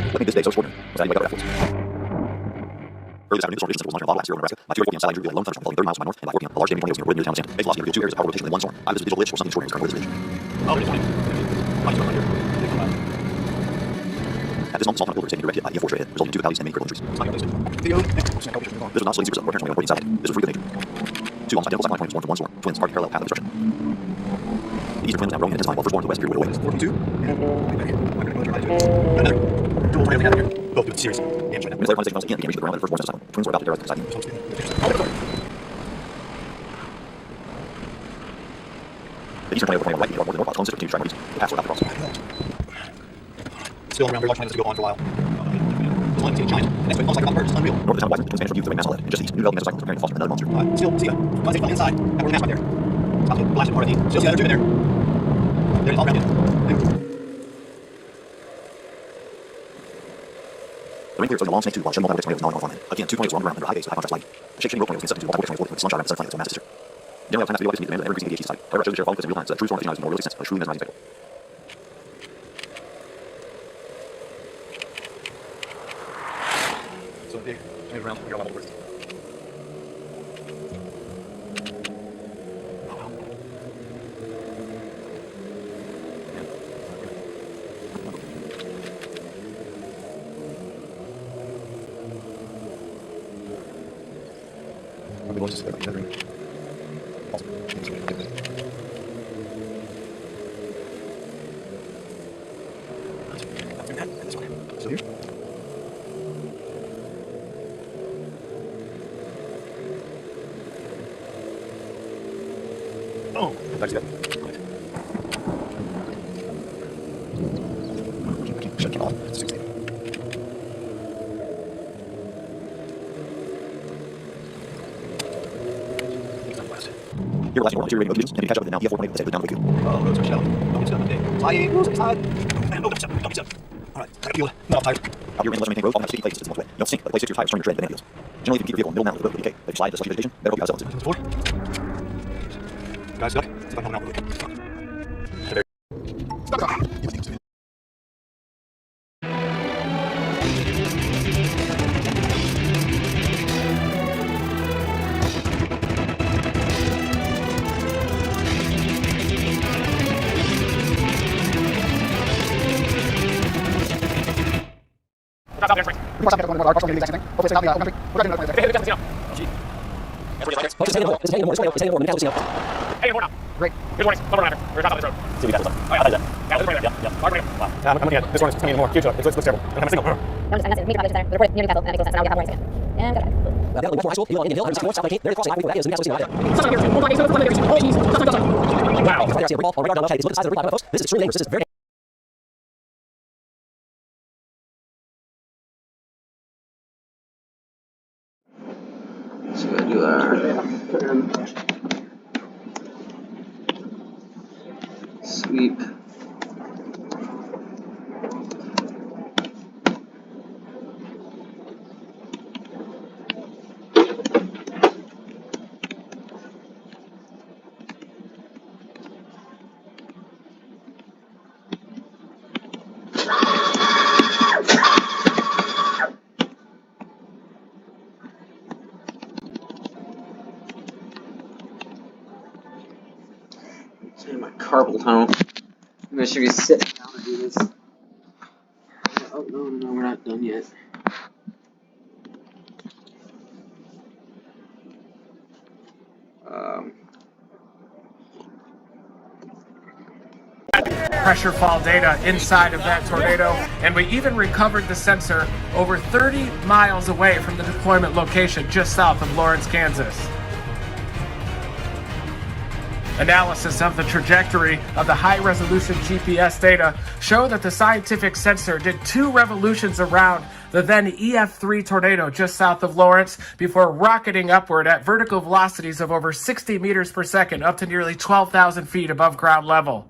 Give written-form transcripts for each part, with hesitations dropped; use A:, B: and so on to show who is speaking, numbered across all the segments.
A: What made this day so extraordinary was that you wake up afterwards. Early this afternoon, the storm was launched in Nebraska. By 2:40 p.m. satellite drew a lone thunderstorm falling 30 miles to my north, and by 4 p.m. a large damaging tornado was near Near Town, Wisconsin. Base velocity near 2 areas of power rotation in one storm. Either this digital glitch or something extraordinary is currently with this stage.
B: Oh, it's funny.
A: At this moment, small tunnel is taking direct hit by EF4 straight ahead, resulting in 2 fatalities and many critical injuries. This was not slightly super slow, tornado inside. This was freak of nature. Two alongside identical satellite points formed from one storm. Twins marked parallel path of destruction. The eastern twins now growing and intensifying while firstborn to the west appear to wither away.
B: 4.2. Another dual tornado together. Both doing serious damage right now.
A: Minutes later, conversation once again began reaching the ground at the firstborn asylum. Twins were about to terrorize the society. The eastern tornado right began more than north, while its own sister continued to try northeast. The paths were about to cross.
B: Still around very large tornadoes to go on for a while. It's only giant. Next week, almost like on purpose. Unreal.
A: North of the town of Wiseman, the twins vanished from view through a mass outlet. And just east, new development cycles preparing to foster another monster.
B: Still see a once they fly inside, that we're mass right there. Stop to blast it part of the. Still see the other two in there. They're all around it.
A: The rain cleared a long snake tube while shed multi-vortex tornadoes gnawing on farmland. Again, 2 tornadoes were on the ground under high base with high contrast lighting. The shape-shifting rope tornado was constructed into a multi-vortex with the sunshine wrapped in sunflame as a massive sister. Generally, time has to be always to meet the demand of ever increasing ADHD society. However, I chose to share following this in real time so that true storm aficionados can more really sense of a truly mesmerizing spectacle.
B: So big, turn it around, you're on level first. Probably wants to sit there like so here. Oh, that's good. Shut it off. It's 16.
A: Here we're lasting more than 2 radio conditions, and you catch up with the now EF4 tornado that's headed down the field.
B: Oh, roads are shallow. Don't get up today. Sliding, rules inside. Man, don't get up. Alright, I feel it. No, I'm tired.
A: Out here, unless you maintain roads, often have sticky places in the way. You don't sink, but the place 6 your tires turn your tread, banana fields. Generally, if you keep your vehicle in the middle mountain with the road to decay, if you slide into slushy vegetation, better hope you have zealots.
B: 4. Guys, stuck. See if I can help out really quick. Stuck.
C: Great. Here's warnings. Double runner. We're top of this road.
B: See, we got this one. Oh, yeah, I like that. Yeah, this one right there. Yeah. Wow. I'm looking at this one. It's coming in more. Huge. It looks terrible. I don't have a signal.
D: No, I'm just saying, meet the there. The reported community battle, and it goes and now we have warnings again. And got it.
A: Well, West High School, Elon Indian Hill, 164 South Lake, very crossing highway, that is the Minneapolis
C: Wow.
A: I see a brick wall on radar left side. Look at the size of the brick post. This is extremely dangerous. This is very
E: Sweep. My carpal tunnel. I'm gonna should be sitting down to do this. Oh no, we're not done yet.
C: Pressure fall data inside of that tornado, and we even recovered the sensor over 30 miles away from the deployment location just south of Lawrence, Kansas. Analysis of the trajectory of the high-resolution GPS data show that the scientific sensor did 2 revolutions around the then EF3 tornado just south of Lawrence before rocketing upward at vertical velocities of over 60 meters per second up to nearly 12,000 feet above ground level.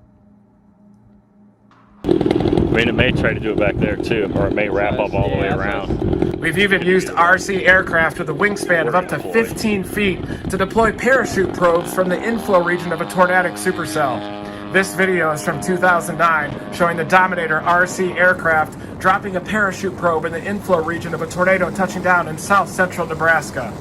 F: I mean, it may try to do it back there too, or it may wrap up all the way around.
C: We've even used RC aircraft with a wingspan of up to 15 feet to deploy parachute probes from the inflow region of a tornadic supercell. This video is from 2009, showing the Dominator RC aircraft dropping a parachute probe in the inflow region of a tornado touching down in south-central Nebraska.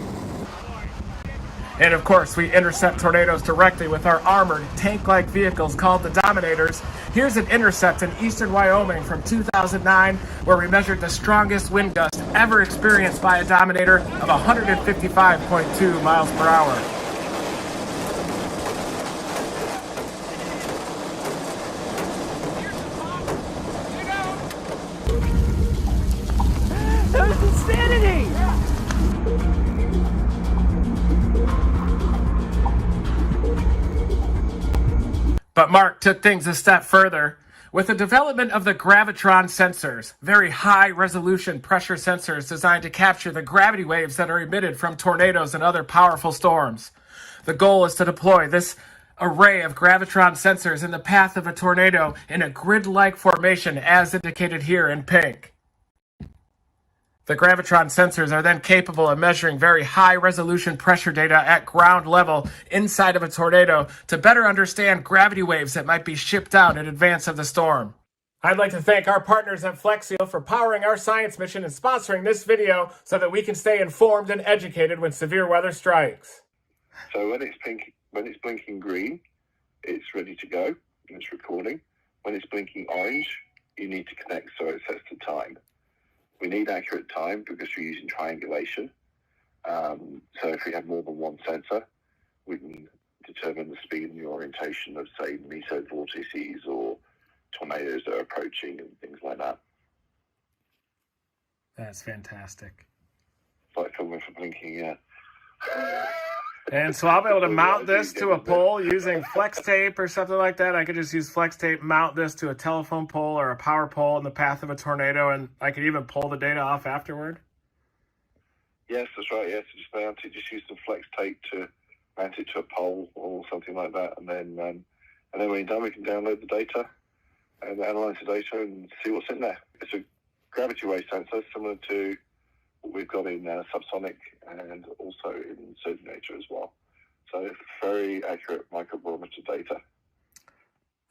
C: And of course, we intercept tornadoes directly with our armored, tank-like vehicles called the Dominators. Here's an intercept in eastern Wyoming from 2009, where we measured the strongest wind gust ever experienced by a Dominator of 155.2 miles per hour.
G: That was insanity!
C: But Mark took things a step further. With the development of the gravitron sensors, very high-resolution pressure sensors designed to capture the gravity waves that are emitted from tornadoes and other powerful storms. The goal is to deploy this array of gravitron sensors in the path of a tornado in a grid-like formation as indicated here in pink. The gravitron sensors are then capable of measuring very high-resolution pressure data at ground level inside of a tornado to better understand gravity waves that might be shipped out in advance of the storm. I'd like to thank our partners at FlexSeal for powering our science mission and sponsoring this video so that we can stay informed and educated when severe weather strikes.
H: So when it's blinking green, it's ready to go, and it's recording. When it's blinking orange, you need to connect so it sets the time. We need accurate time because we're using triangulation. So if we have more than one sensor, we can determine the speed and the orientation of, say, meso vortices or tornadoes that are approaching and things like that.
C: That's fantastic.
H: It's like filming for blinking, yeah.
C: And so I'll be able to mount this to a pole using flex tape or something like that. I could just use flex tape, mount this to a telephone pole or a power pole in the path of a tornado, and I could even pull the data off afterward.
H: Yes, that's right. Yes, just mount it. Just use some flex tape to mount it to a pole or something like that, and then when you're done, we can download the data and analyze the data and see what's in there. It's a gravity wave sensor similar to what we've got in subsonic and also in Surginator as well. So very accurate microbarometer data.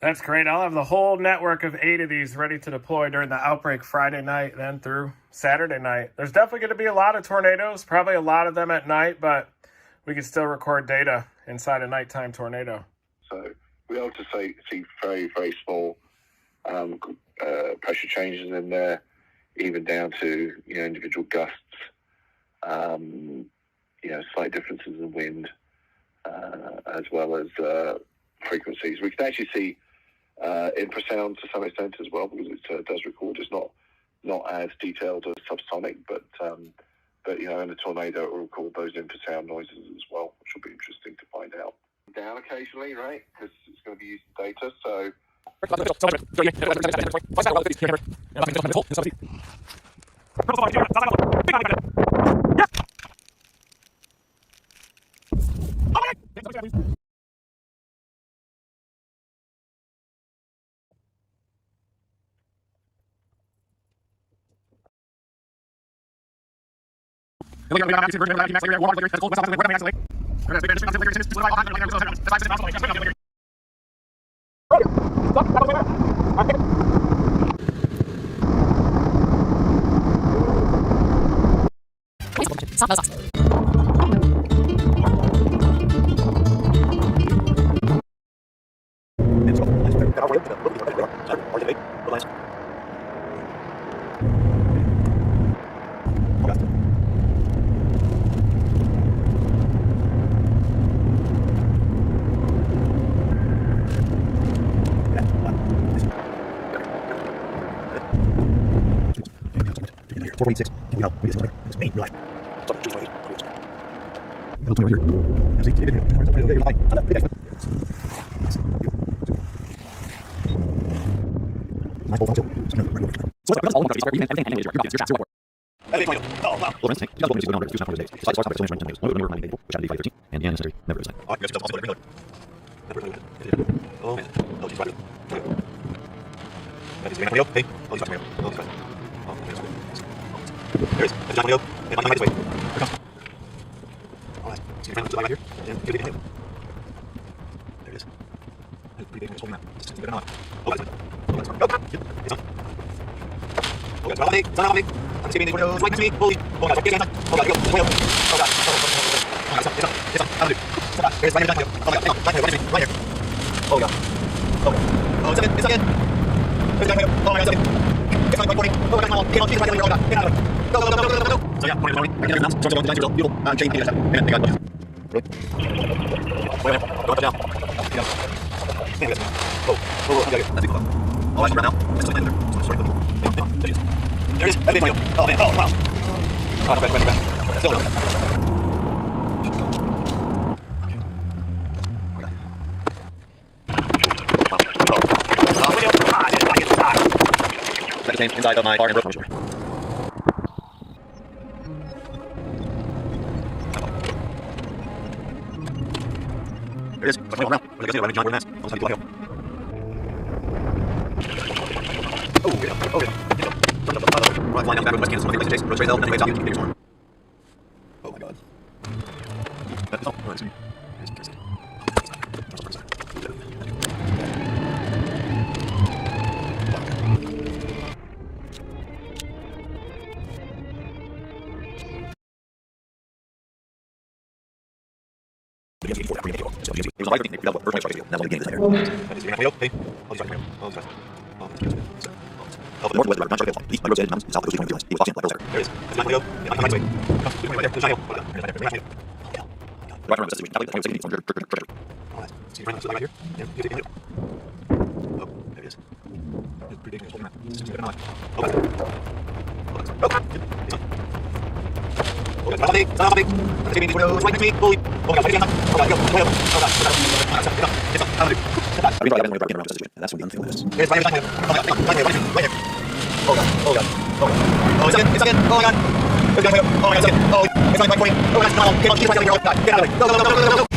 C: That's great. I'll have the whole network of 8 of these ready to deploy during the outbreak Friday night, then through Saturday night. There's definitely going to be a lot of tornadoes, probably a lot of them at night, but we can still record data inside a nighttime tornado.
H: So we hope to see very, very small pressure changes in there, even down to individual gusts, slight differences in wind, as well as frequencies. We can actually see infrasound to some extent as well, because it does record. It's not as detailed as subsonic, but in a tornado it will record those infrasound noises as well, which will be interesting to find out. Down occasionally, right? Because it's going to be using data, so.
B: Oh, God. It's not on me. I'm skipping these windows right next to me. Holy. Oh, God. Get inside. Oh, God. Go. Oh, God. Oh, God. Oh, God. It's up. It's up. How to do? Oh, God. There's right here. Oh, my God. Hang on. Right here. Right next to me. Right here. Oh, God. Oh, God. Oh, it's again. It's again. There's right here. Oh, my God. It's again. It's like 40. Oh, God. Come on. Get on. Jesus, right there. Oh, God. Get out of the way. Go, go, go, go, go, go, go. So, yeah. 20 morning. Right there. Mouse. Starts to go. Design result. Beautiful. Chain. Yes. And they got budgets. Really? Wait a minute. Go up and down. Yeah. Yeah, yes. Oh, oh, oh. Okay. That's it. Oh, I should run out. It's like there. Sorry. There it is. There it is. That's me. Oh, man. Oh, wow. Oh, no, back. Still no. Inside of my bar and broke. There it is. What's going on now? What is it? Running John Gordon Mass. Almost had to go. Oh, get up. Oh, get up. Right, flying down the back road, West Kansas. Somebody likes to chase. Road straight out. Anyway, top. You can ignore. Oh, my God. That is all. Oh, that's me. It was a thing. That was the first time I started. That was the game this later. Hey, all these right. All these right. Oh, the northwest of the east by roads edge mountains, south of the coast, he was watching like those there. There it is. There's my window. Yeah, my way. Come, right there. There's my hill. Right around the situation. That way, the highway 78 from trajectory. Oh, that's. See, right here. Yeah, you take it. Oh, there it is. It's pretty dangerous. This is better than mine. Oh, God. Oh, God. It's on. Oh, God. It's not on me. I'm taking these windows right next to me. Holy. Oh, God. Oh, God. Go. Oh, God. Oh, God. It's up. How do I do? I mean, probably I've been around this situation. That's what the unthing is. Here's right here. Right here. Oh, God. Oh, God. Oh, God. Oh, it's again. It's again. Oh, my God. Oh, God. Oh, my God. It's again. Oh, it's like 40. Oh, God. Come on. Get on. She's right here. God. Get out of the way. Go, go, go, go, go, go, go.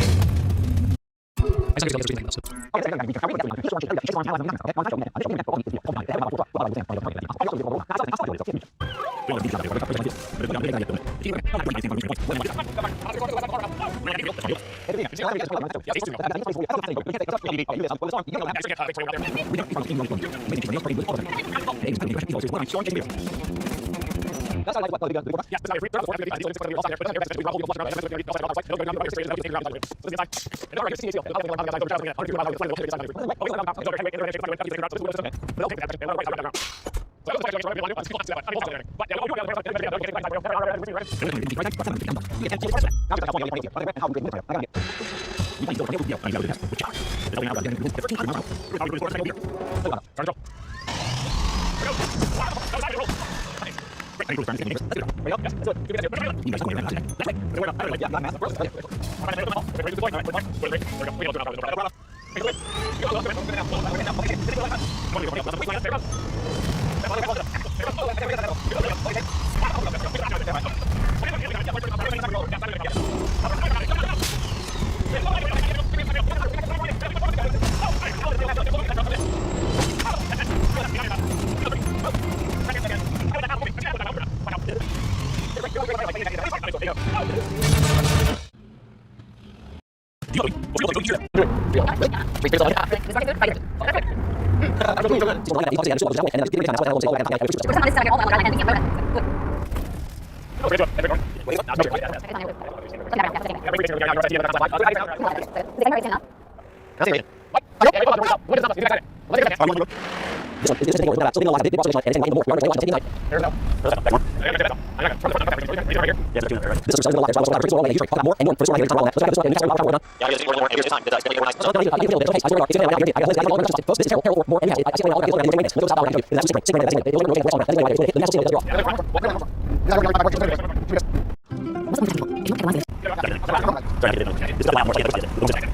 A: It's